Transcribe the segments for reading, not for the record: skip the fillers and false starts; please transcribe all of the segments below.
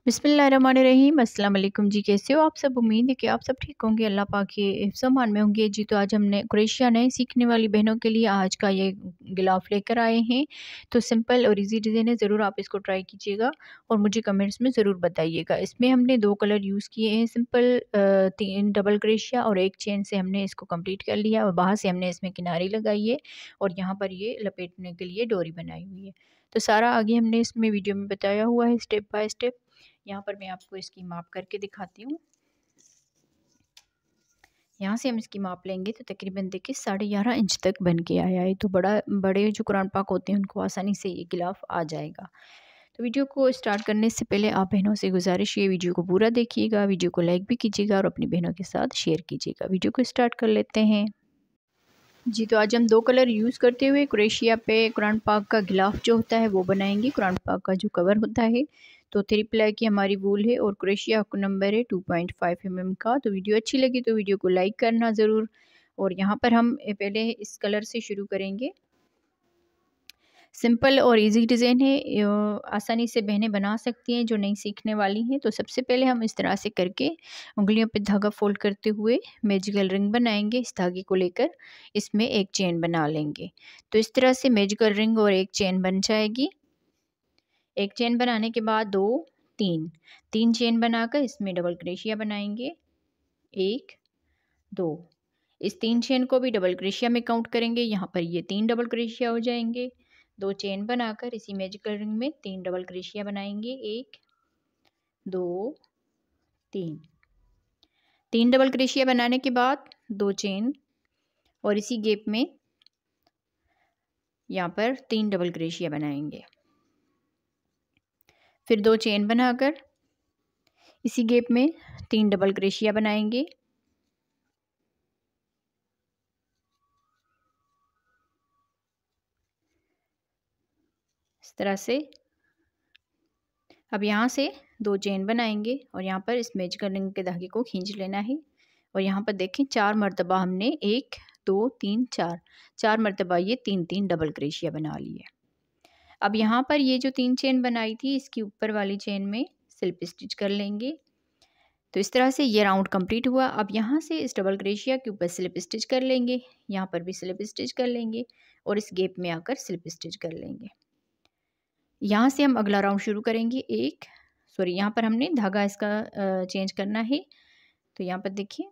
बिस्मिल्लाहिर्रहमानिर्रहीम। अस्सलाम वालेकुम जी। कैसे हो आप सब? उम्मीद है कि आप सब ठीक होंगे, अल्लाह पाक के हिफ्ज़-ओ-अमान में होंगे जी। तो आज हमने क्रोएशिया नए सीखने वाली बहनों के लिए आज का ये गिलाफ लेकर आए हैं। तो सिंपल और इजी डिज़ाइन है, ज़रूर आप इसको ट्राई कीजिएगा और मुझे कमेंट्स में ज़रूर बताइएगा। इसमें हमने 2 कलर यूज़ किए हैं, सिंपल 3 डबल क्रोएशिया और एक चेन से हमने इसको कंप्लीट कर लिया और बाहर से हमने इसमें किनारी लगाई है और यहाँ पर ये लपेटने के लिए डोरी बनाई हुई है। तो सारा आगे हमने इसमें वीडियो में बताया हुआ है स्टेप बाय स्टेप। यहाँ पर मैं आपको इसकी माप करके दिखाती हूँ। यहाँ से हम इसकी माप लेंगे तो तकरीबन देखिए 11.5 इंच तक बन के आया है। तो बड़े जो कुरान पाक होते हैं उनको आसानी से ये गिलाफ आ जाएगा। तो वीडियो को स्टार्ट करने से पहले आप बहनों से गुजारिश है, वीडियो को पूरा देखिएगा, वीडियो को लाइक भी कीजिएगा और अपनी बहनों के साथ शेयर कीजिएगा। वीडियो को स्टार्ट कर लेते हैं जी। तो आज हम 2 कलर यूज़ करते हुए क्रोएशिया पे कुरान पाक का गिलाफ जो होता है वो बनाएंगे। कुरान पाक का जो कवर होता है तो 3 प्लाई की हमारी वूल है और क्रोएशिया का नंबर है 2.5 का। तो वीडियो अच्छी लगी तो वीडियो को लाइक करना ज़रूर। और यहाँ पर हम पहले इस कलर से शुरू करेंगे। सिंपल और इजी डिज़ाइन है, आसानी से बहनें बना सकती हैं जो नई सीखने वाली हैं। तो सबसे पहले हम इस तरह से करके उंगलियों पे धागा फोल्ड करते हुए मैजिकल रिंग बनाएंगे। इस धागे को लेकर इसमें एक चेन बना लेंगे। तो इस तरह से मैजिकल रिंग और एक चेन बन जाएगी। एक चेन बनाने के बाद 2 3 चेन बनाकर इसमें डबल क्रोशिया बनाएंगे। 1 2, इस 3 चेन को भी डबल क्रोशिया में काउंट करेंगे। यहाँ पर ये 3 डबल क्रोशिया हो जाएंगे। 2 चेन बनाकर इसी मैजिकल रिंग में 3 डबल क्रोशिया बनाएंगे। 1 2 3 डबल क्रोशिया बनाने के बाद 2 चेन और इसी गैप में यहाँ पर 3 डबल क्रोशिया बनाएंगे। फिर 2 चेन बनाकर इसी गैप में 3 डबल क्रोशिया बनाएंगे। इस तरह से अब यहाँ से 2 चेन बनाएंगे और यहाँ पर इस मैजिकल रिंग के धागे को खींच लेना है। और यहाँ पर देखें 4 मरतबा हमने 1 2 3 4 मरतबा ये 3 डबल क्रोशिया बना लिए। अब यहाँ पर ये जो 3 चेन बनाई थी इसकी ऊपर वाली चेन में स्लिप स्टिच कर लेंगे। तो इस तरह से ये राउंड कंप्लीट हुआ। अब यहाँ से इस डबल क्रोशिया के ऊपर स्लिप स्टिच कर लेंगे, यहाँ पर भी स्लिप स्टिच कर लेंगे और इस गैप में आकर स्लिप स्टिच कर लेंगे। यहाँ से हम अगला राउंड शुरू करेंगे। यहाँ पर हमने धागा इसका चेंज करना है। तो यहाँ पर देखिए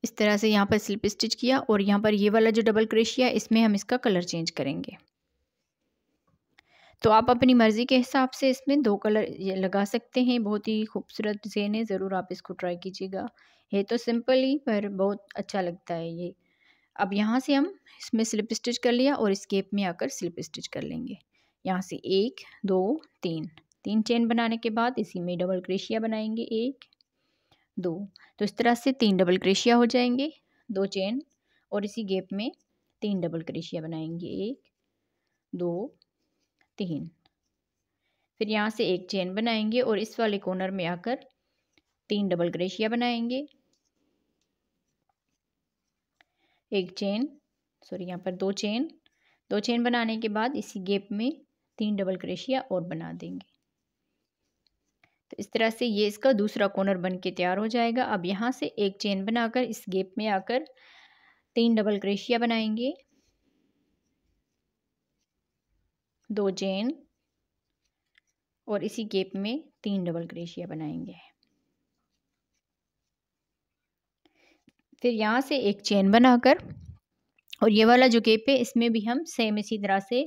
इस तरह से यहाँ पर स्लिप स्टिच किया और यहाँ पर ये वाला जो डबल क्रोशिया इसमें हम इसका कलर चेंज करेंगे। तो आप अपनी मर्ज़ी के हिसाब से इसमें 2 कलर ये लगा सकते हैं। बहुत ही खूबसूरत डिज़ाइन है, ज़रूर आप इसको ट्राई कीजिएगा। है तो सिंपल ही पर बहुत अच्छा लगता है ये। अब यहाँ से हम इसमें स्लिप स्टिच कर लिया और इस गैप में आकर स्लिप स्टिच कर लेंगे। यहाँ से 1 2 3 चेन बनाने के बाद इसी में डबल क्रोशिया बनाएंगे। 1 2, तो इस तरह से 3 डबल क्रोशिया हो जाएंगे। 2 चेन और इसी गैप में 3 डबल क्रोशिया बनाएंगे। 1 2 3, फिर यहाँ से एक चेन बनाएंगे और इस वाले कॉर्नर में आकर 3 डबल क्रोशिया बनाएंगे। यहाँ पर 2 चेन बनाने के बाद इसी गैप में 3 डबल क्रोशिया और बना देंगे। तो इस तरह से ये इसका दूसरा कॉर्नर बन के तैयार हो जाएगा। अब यहाँ से एक चेन बनाकर इस गैप में आकर 3 डबल क्रोशिया बनाएंगे। 2 चेन और इसी गैप में 3 डबल क्रोशिया बनाएंगे। फिर यहाँ से एक चेन बनाकर और ये वाला जो गैप है इसमें भी हम सेम इसी तरह से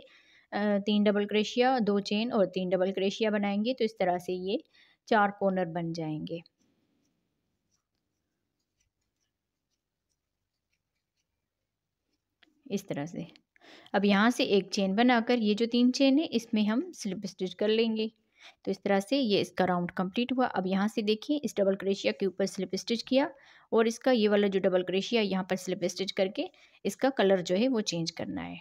3 डबल क्रोशिया 2 चेन और 3 डबल क्रोशिया बनाएंगे। तो इस तरह से ये 4 कॉर्नर बन जाएंगे। इस तरह से अब यहाँ से एक चेन बनाकर ये जो 3 चेन है इसमें हम स्लिप स्टिच कर लेंगे। तो इस तरह से ये इसका राउंड कंप्लीट हुआ। अब यहाँ से देखिए इस डबल क्रोशिया के ऊपर स्लिप स्टिच किया और इसका ये वाला जो डबल क्रोशिया यहाँ पर स्लिप स्टिच करके इसका कलर जो है वो चेंज करना है,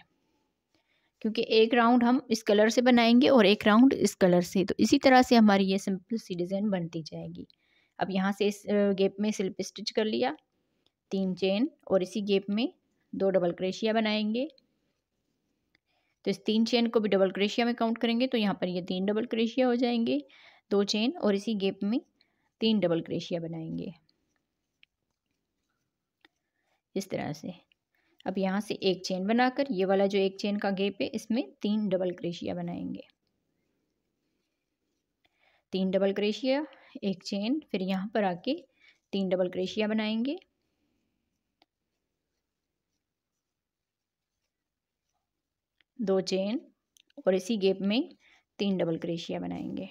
क्योंकि एक राउंड हम इस कलर से बनाएंगे और एक राउंड इस कलर से। तो इसी तरह से हमारी ये सिंपल सी डिज़ाइन बनती जाएगी। अब यहाँ से इस गैप में स्लिप स्टिच कर लिया, 3 चेन और इसी गैप में 2 डबल क्रोशिया बनाएंगे। तो इस 3 चेन को भी डबल क्रोशिया में काउंट करेंगे तो यहाँ पर ये 3 डबल क्रोशिया हो जाएंगे, 2 चेन और इसी गैप में 3 डबल क्रोशिया बनाएंगे इस तरह से। अब यहाँ से एक चेन बनाकर ये वाला जो एक चेन का गैप है इसमें 3 डबल क्रोशिया बनाएंगे, 3 डबल क्रोशिया, एक चेन, फिर यहाँ पर आके 3 डबल क्रोशिया बनाएंगे, दो चेन और इसी गैप में 3 डबल क्रोशिया बनाएंगे।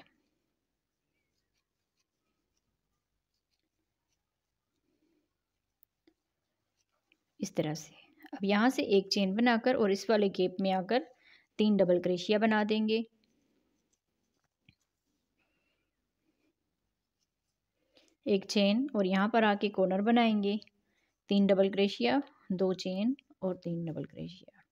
इस तरह से। अब यहाँ से एक चेन बनाकर और इस वाले गैप में आकर 3 डबल क्रोशिया बना देंगे, एक चेन और यहाँ पर आके कॉर्नर बनाएंगे, 3 डबल क्रोशिया, 2 चेन और 3 डबल क्रोशिया।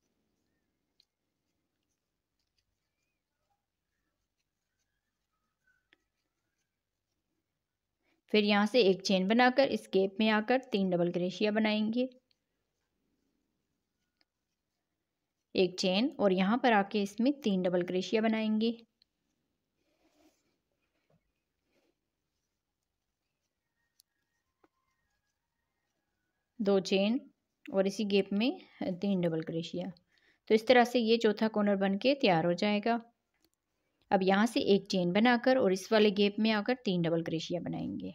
फिर यहाँ से एक चेन बनाकर इस गैप में आकर 3 डबल क्रोशिया बनाएंगे, एक चेन और यहाँ पर आके इसमें 3 डबल क्रोशिया बनाएंगे, दो चेन और इसी गैप में 3 डबल क्रोशिया। तो इस तरह से ये चौथा कॉर्नर बन के तैयार हो जाएगा। अब यहाँ से एक चेन बनाकर और इस वाले गैप में आकर 3 डबल क्रोशिया बनाएंगे,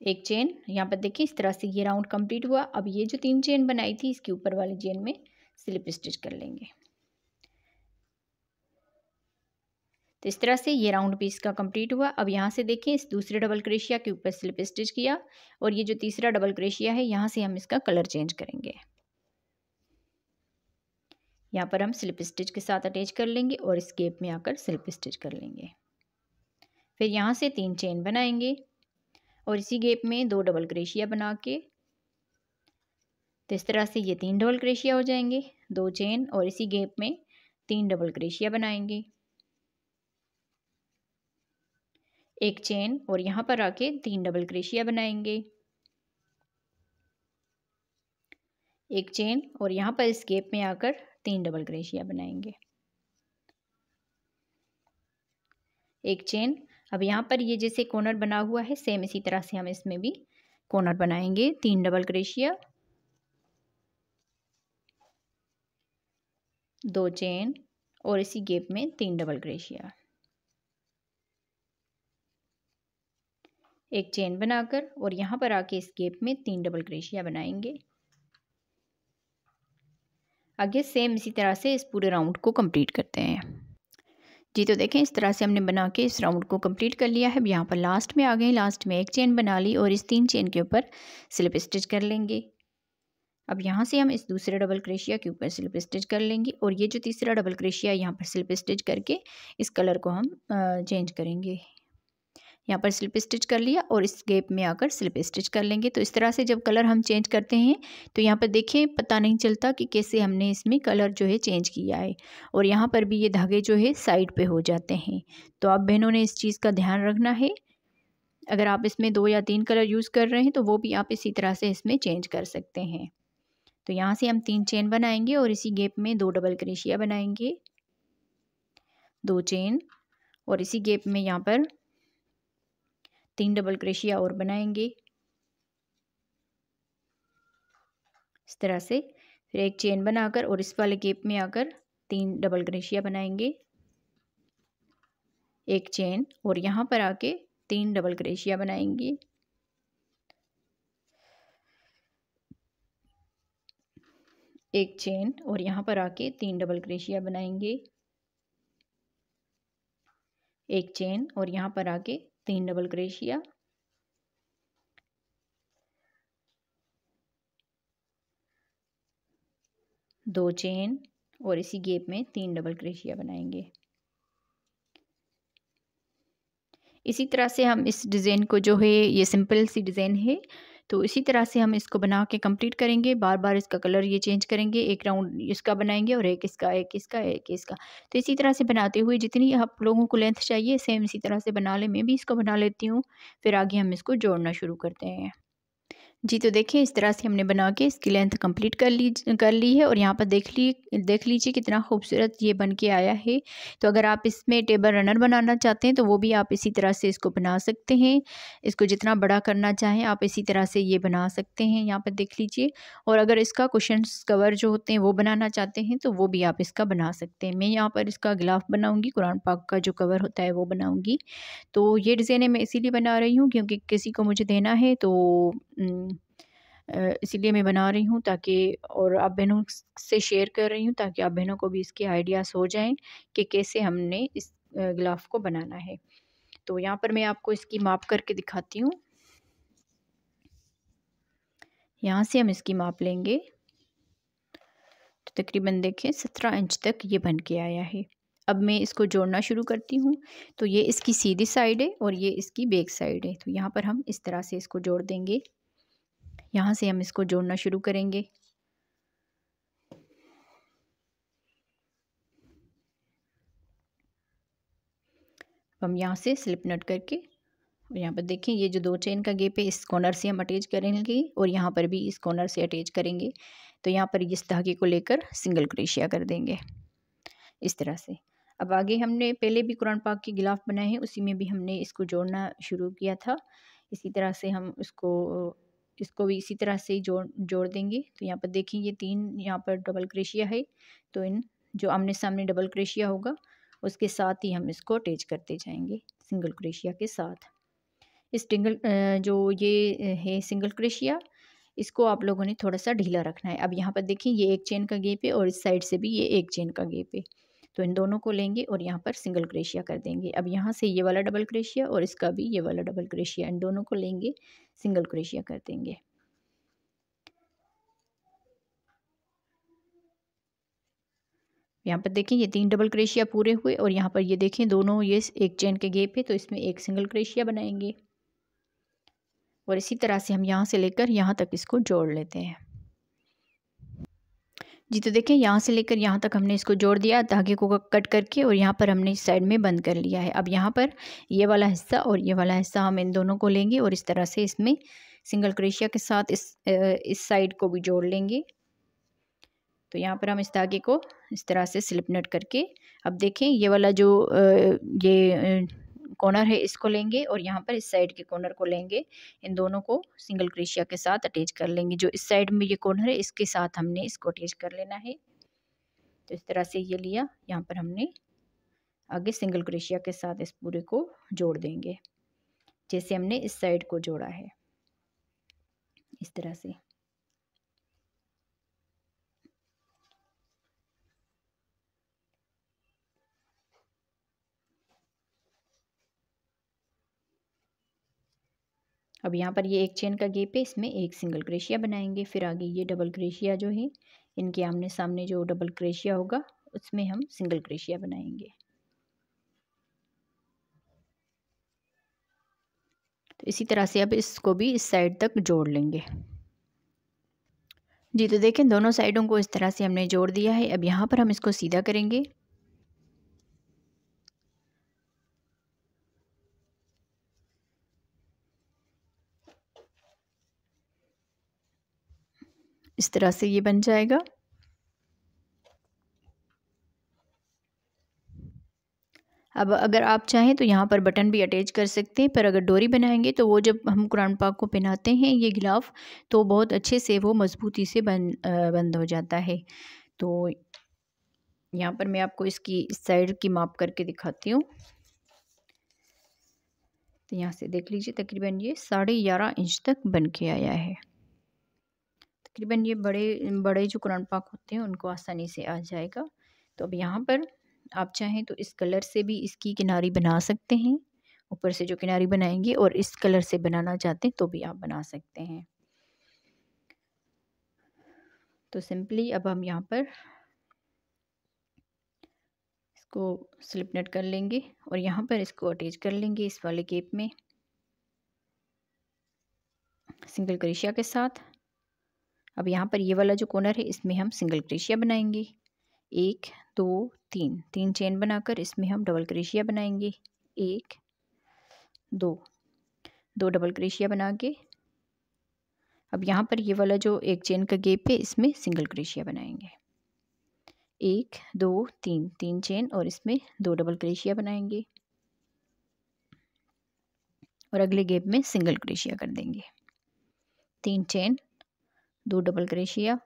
एक चेन। यहाँ पर देखिए इस तरह से ये राउंड कंप्लीट हुआ। अब ये जो 3 चेन बनाई थी इसके ऊपर वाली चेन में स्लिप स्टिच कर लेंगे। तो इस तरह से ये राउंड पीस का कंप्लीट हुआ। अब यहाँ से देखें इस दूसरे डबल क्रोशिया के ऊपर स्लिप स्टिच किया और ये जो तीसरा डबल क्रोशिया है यहाँ से हम इसका कलर चेंज करेंगे। यहाँ पर हम स्लिप स्टिच के साथ अटैच कर लेंगे और इस गैप में आकर स्लिप स्टिच कर लेंगे। फिर यहाँ से 3 चेन बनाएंगे और इसी गैप में 2 डबल क्रोशिया बना के, तो इस तरह से ये 3 डबल क्रोशिया हो जाएंगे, 2 चेन और इसी गैप में 3 डबल क्रोशिया बनाएंगे, एक चेन और यहाँ पर आके 3 डबल क्रोशिया बनाएंगे, एक चेन और यहाँ पर इस गैप में आकर 3 डबल क्रोशिया बनाएंगे, एक चेन। अब यहाँ पर ये जैसे कॉर्नर बना हुआ है सेम इसी तरह से हम इसमें भी कॉर्नर बनाएंगे, 3 डबल क्रोशिया, 2 चेन और इसी गैप में 3 डबल क्रोशिया, एक चेन बनाकर और यहाँ पर आके इस गैप में 3 डबल क्रोशिया बनाएंगे। आगे सेम इसी तरह से इस पूरे राउंड को कंप्लीट करते हैं जी। तो देखें इस तरह से हमने बना के इस राउंड को कंप्लीट कर लिया है। अब यहाँ पर लास्ट में आ गए, लास्ट में एक चेन बना ली और इस 3 चेन के ऊपर स्लिप स्टिच कर लेंगे। अब यहाँ से हम इस दूसरे डबल क्रोशिया के ऊपर स्लिप स्टिच कर लेंगे और ये जो तीसरा डबल क्रोशिया यहाँ पर स्लिप स्टिच करके इस कलर को हम चेंज करेंगे। यहाँ पर स्लिप स्टिच कर लिया और इस गैप में आकर स्लिप स्टिच कर लेंगे। तो इस तरह से जब कलर हम चेंज करते हैं तो यहाँ पर देखें पता नहीं चलता कि कैसे हमने इसमें कलर जो है चेंज किया है, और यहाँ पर भी ये धागे जो है साइड पे हो जाते हैं। तो आप बहनों ने इस चीज़ का ध्यान रखना है। अगर आप इसमें 2 या 3 कलर यूज़ कर रहे हैं तो वो भी आप इसी तरह से इसमें चेंज कर सकते हैं। तो यहाँ से हम 3 चेन बनाएंगे और इसी गैप में 2 डबल क्रोशिया बनाएंगे, 2 चेन और इसी गैप में यहाँ पर 3 डबल क्रोशिया और बनाएंगे इस तरह से। फिर एक चेन बनाकर और इस वाले गैप में आकर 3 डबल क्रोशिया बनाएंगे, एक चेन और यहाँ पर आके 3 डबल क्रोशिया बनाएंगे, एक चेन और यहाँ पर आके 3 डबल क्रोशिया बनाएंगे, एक चेन और यहाँ पर आके 3 डबल क्रोशिया, दो चेन और इसी गैप में 3 डबल क्रोशिया बनाएंगे। इसी तरह से हम इस डिज़ाइन को जो है, ये सिंपल सी डिज़ाइन है, तो इसी तरह से हम इसको बना के कंप्लीट करेंगे। बार बार इसका कलर ये चेंज करेंगे, एक राउंड इसका बनाएंगे और एक इसका, एक इसका, एक इसका। तो इसी तरह से बनाते हुए जितनी आप लोगों को लेंथ चाहिए सेम इसी तरह से बना ले। मैं भी इसको बना लेती हूँ, फिर आगे हम इसको जोड़ना शुरू करते हैं। जी, तो देखिए इस तरह से हमने बना के इसकी लेंथ कंप्लीट कर ली है और यहाँ पर देख लीजिए कितना खूबसूरत ये बन के आया है। तो अगर आप इसमें टेबल रनर बनाना चाहते हैं तो वो भी आप इसी तरह से इसको बना सकते हैं। इसको जितना बड़ा करना चाहें आप इसी तरह से ये बना सकते हैं, यहाँ पर देख लीजिए। और अगर इसका कुशन्स कवर जो होते हैं वो बनाना चाहते हैं तो वो भी आप इसका बना सकते हैं। मैं यहाँ पर इसका गिलाफ बनाऊँगी, कुरान पाक का जो कवर होता है वो बनाऊँगी। तो ये डिज़ाइनें मैं इसीलिए बना रही हूँ क्योंकि किसी को मुझे देना है, तो इसीलिए मैं बना रही हूँ ताकि, और आप बहनों से शेयर कर रही हूँ ताकि आप बहनों को भी इसके आइडियाज़ हो जाएँ कि कैसे हमने इस गिलाफ को बनाना है। तो यहाँ पर मैं आपको इसकी माप करके दिखाती हूँ। यहाँ से हम इसकी माप लेंगे तो तकरीबन देखें 17 इंच तक ये बन के आया है। अब मैं इसको जोड़ना शुरू करती हूँ। तो ये इसकी सीधी साइड है और ये इसकी बैक साइड है। तो यहाँ पर हम इस तरह से इसको जोड़ देंगे। यहाँ से हम इसको जोड़ना शुरू करेंगे। हम यहाँ से स्लिप नट करके, और यहाँ पर देखें ये जो 2 चेन का गैप है इस कॉर्नर से हम अटैच करेंगे और यहाँ पर भी इस कॉर्नर से अटैच करेंगे। तो यहाँ पर इस धागे को लेकर सिंगल क्रोशिया कर देंगे इस तरह से। अब आगे हमने पहले भी कुरान पाक के गिलाफ बनाए हैं, उसी में भी हमने इसको जोड़ना शुरू किया था। इसी तरह से हम इसको भी इसी तरह से ही जोड़ देंगे। तो यहाँ पर देखिए ये 3 यहाँ पर डबल क्रोशिया है। तो इन जो आमने सामने डबल क्रोशिया होगा उसके साथ ही हम इसको अटैच करते जाएंगे सिंगल क्रोशिया के साथ। इस जो ये है सिंगल क्रोशिया, इसको आप लोगों ने थोड़ा सा ढीला रखना है। अब यहाँ पर देखिए ये एक चेन का गैप है और इस साइड से भी ये एक चेन का गैप है। तो इन दोनों को लेंगे और यहाँ पर सिंगल क्रोशिया कर देंगे। अब यहाँ से ये वाला डबल क्रोशिया और इसका भी ये वाला डबल क्रोशिया, इन दोनों को लेंगे, सिंगल क्रोशिया कर देंगे। यहाँ पर देखें ये 3 डबल क्रोशिया पूरे हुए और यहाँ पर ये देखें दोनों ये एक चेन के गैप है, तो इसमें एक सिंगल क्रोशिया बनाएंगे और इसी तरह से हम यहाँ से लेकर यहाँ तक इसको जोड़ लेते हैं। जी, तो देखिए यहाँ से लेकर यहाँ तक हमने इसको जोड़ दिया धागे को कट करके और यहाँ पर हमने इस साइड में बंद कर लिया है। अब यहाँ पर ये वाला हिस्सा और ये वाला हिस्सा हम इन दोनों को लेंगे और इस तरह से इसमें सिंगल क्रोशिया के साथ इस साइड को भी जोड़ लेंगे। तो यहाँ पर हम इस धागे को इस तरह से स्लिप नट करके, अब देखें ये वाला जो ये कॉर्नर है इसको लेंगे और यहाँ पर इस साइड के कॉर्नर को लेंगे, इन दोनों को सिंगल क्रोशिया के साथ अटैच कर लेंगे। जो इस साइड में ये कॉर्नर है इसके साथ हमने इसको अटैच कर लेना है। तो इस तरह से ये लिया, यहाँ पर हमने आगे सिंगल क्रोशिया के साथ इस पूरे को जोड़ देंगे जैसे हमने इस साइड को जोड़ा है इस तरह से। अब यहाँ पर ये एक चेन का गैप है, इसमें एक सिंगल क्रोशिया बनाएंगे। फिर आगे ये डबल क्रोशिया जो है इनके आमने सामने जो डबल क्रोशिया होगा उसमें हम सिंगल क्रोशिया बनाएंगे। तो इसी तरह से अब इसको भी इस साइड तक जोड़ लेंगे। जी, तो देखें दोनों साइडों को इस तरह से हमने जोड़ दिया है। अब यहाँ पर हम इसको सीधा करेंगे। इस तरह से ये बन जाएगा। अब अगर आप चाहें तो यहाँ पर बटन भी अटैच कर सकते हैं, पर अगर डोरी बनाएंगे तो वो जब हम कुरान पाक को पहनाते हैं ये गिलाफ तो बहुत अच्छे से वो मज़बूती से बंद हो जाता है। तो यहाँ पर मैं आपको इसकी इस साइड की माप करके दिखाती हूँ। तो यहाँ से देख लीजिए तकरीबन ये 11.5 इंच तक बन के आया है। तकरीबन ये बड़े बड़े जो कुरान पाक होते हैं उनको आसानी से आ जाएगा। तो अब यहाँ पर आप चाहें तो इस कलर से भी इसकी किनारी बना सकते हैं, ऊपर से जो किनारी बनाएंगे, और इस कलर से बनाना चाहते हैं तो भी आप बना सकते हैं। तो सिंपली अब हम यहाँ पर इसको स्लिप नट कर लेंगे और यहाँ पर इसको अटैच कर लेंगे इस वाले गैप में सिंगल क्रोशिया के साथ। अब यहाँ पर ये वाला जो कॉर्नर है इसमें हम सिंगल क्रोशिया बनाएंगे, 1 2 3 चेन बनाकर इसमें हम डबल क्रोशिया बनाएंगे, 1 2 डबल क्रोशिया बना के अब यहाँ पर ये वाला जो एक चेन का गैप है इसमें सिंगल क्रोशिया बनाएंगे। 1 2 3 3 चेन और इसमें 2 डबल क्रोशिया बनाएंगे और अगले गैप में सिंगल क्रोशिया कर देंगे। 3 चेन 2 डबल क्रोशिया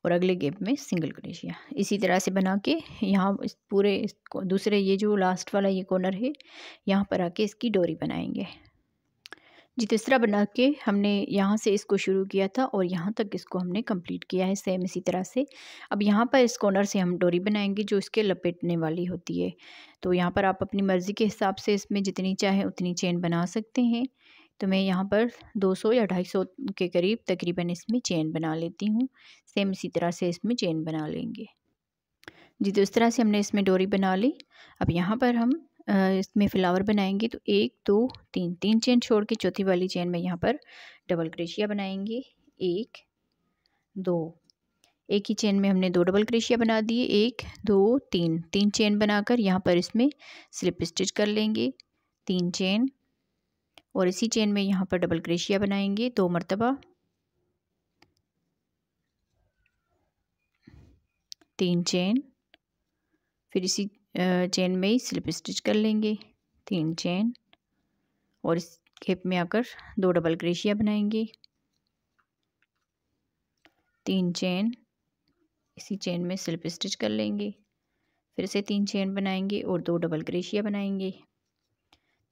और अगले गैप में सिंगल क्रोशिया। इसी तरह से बना के यहाँ इस पूरे दूसरे ये जो लास्ट वाला ये कॉर्नर है यहाँ पर आके इसकी डोरी बनाएंगे। जी, तो इस तरह बना के हमने यहाँ से इसको शुरू किया था और यहाँ तक इसको हमने कंप्लीट किया है सेम इसी तरह से। अब यहाँ पर इस कॉर्नर से हम डोरी बनाएंगे जो इसके लपेटने वाली होती है। तो यहाँ पर आप अपनी मर्ज़ी के हिसाब से इसमें जितनी चाहे उतनी चेन बना सकते हैं। तो मैं यहाँ पर 200 या 250 के करीब तकरीबन इसमें चेन बना लेती हूँ। सेम इसी तरह से इसमें चेन बना लेंगे। जी, तो इस तरह से हमने इसमें डोरी बना ली। अब यहाँ पर हम इसमें फ्लावर बनाएंगे। तो 1 2 3 3 चेन छोड़ के चौथी वाली चेन में यहाँ पर डबल क्रोशिया बनाएंगे। 1 2 एक ही चेन में हमने 2 डबल क्रोशिया बना दिए। 1 2 3 3 चेन बनाकर यहाँ पर इसमें स्लिप स्टिच कर लेंगे। 3 चेन और इसी चेन में यहाँ पर डबल क्रोशिया बनाएंगे 2 मरतबा। 3 चेन फिर इसी चेन में ही स्लिप स्टिच कर लेंगे। 3 चेन और इस गैप में आकर 2 डबल क्रोशिया बनाएंगे। 3 चेन इसी चेन में स्लिप स्टिच कर लेंगे। फिर से 3 चेन बनाएंगे और 2 डबल क्रोशिया बनाएंगे।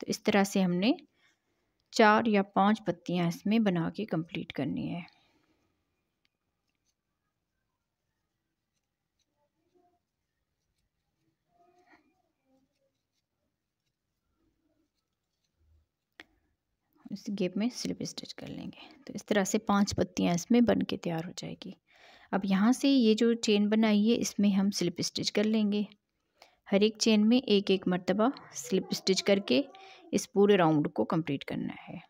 तो इस तरह से हमने 4 या 5 पत्तियां इसमें बना के कंप्लीट करनी है। इस गैप में स्लिप स्टिच कर लेंगे। तो इस तरह से 5 पत्तियां इसमें बन के तैयार हो जाएगी। अब यहाँ से ये जो चेन बनाई है इसमें हम स्लिप स्टिच कर लेंगे। हर एक चेन में एक एक मरतबा स्लिप स्टिच करके इस पूरे राउंड को कंप्लीट करना है।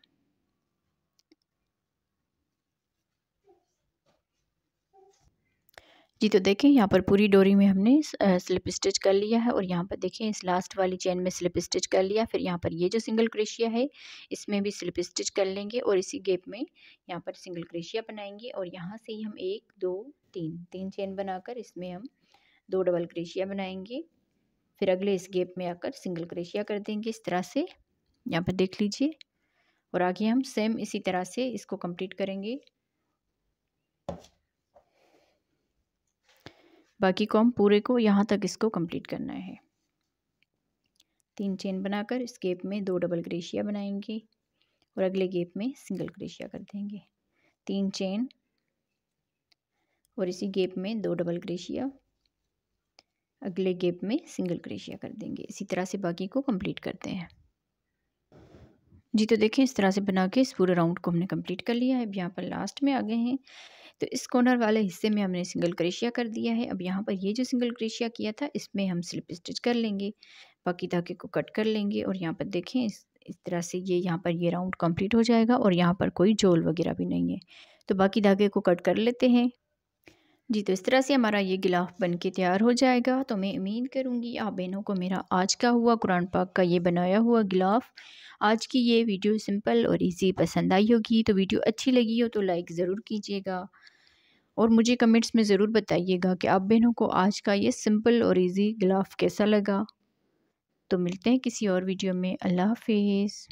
जी, तो देखें यहाँ पर पूरी डोरी में हमने स्लिप स्टिच कर लिया है और यहाँ पर देखें इस लास्ट वाली चेन में स्लिप स्टिच कर लिया। फिर यहाँ पर ये जो सिंगल क्रोशिया है इसमें भी स्लिप स्टिच कर लेंगे और इसी गैप में यहाँ पर सिंगल क्रोशिया बनाएंगे और यहाँ से ही हम 1 2 3 3 चेन बनाकर इसमें हम 2 डबल क्रोशिया बनाएंगे। फिर अगले इस गैप में आकर सिंगल क्रोशिया कर देंगे इस तरह से, यहाँ पर देख लीजिए। और आगे हम सेम इसी तरह से इसको कंप्लीट करेंगे। बाकी को हम पूरे को यहाँ तक इसको कंप्लीट करना है। 3 चेन बनाकर इस गैप में 2 डबल क्रोशिया बनाएंगे और अगले गैप में सिंगल क्रोशिया कर देंगे। 3 चेन और इसी गैप में 2 डबल क्रोशिया, अगले गैप में सिंगल क्रोशिया कर देंगे। इसी तरह से बाकी को कंप्लीट करते हैं। जी, तो देखें इस तरह से बना के इस पूरे राउंड को हमने कंप्लीट कर लिया है। अब यहाँ पर लास्ट में आ गए हैं। तो इस कॉर्नर वाले हिस्से में हमने सिंगल क्रोशिया कर दिया है। अब यहाँ पर ये जो सिंगल क्रोशिया किया था इसमें हम स्लिप स्टिच कर लेंगे। बाकी धागे को कट कर लेंगे और यहाँ पर देखें इस तरह से ये यहाँ पर ये राउंड कंप्लीट हो जाएगा और यहाँ पर कोई जोल वगैरह भी नहीं है। तो बाकी धागे को कट कर लेते हैं। जी, तो इस तरह से हमारा ये गिलाफ बन के तैयार हो जाएगा। तो मैं उम्मीद करूँगी आप बहनों को मेरा आज का हुआ कुरान पाक का ये बनाया हुआ गिलाफ, आज की ये वीडियो सिंपल और इजी पसंद आई होगी। तो वीडियो अच्छी लगी हो तो लाइक ज़रूर कीजिएगा और मुझे कमेंट्स में ज़रूर बताइएगा कि आप बहनों को आज का ये सिंपल और इजी गिलाफ कैसा लगा। तो मिलते हैं किसी और वीडियो में। अल्लाह हाफिज़।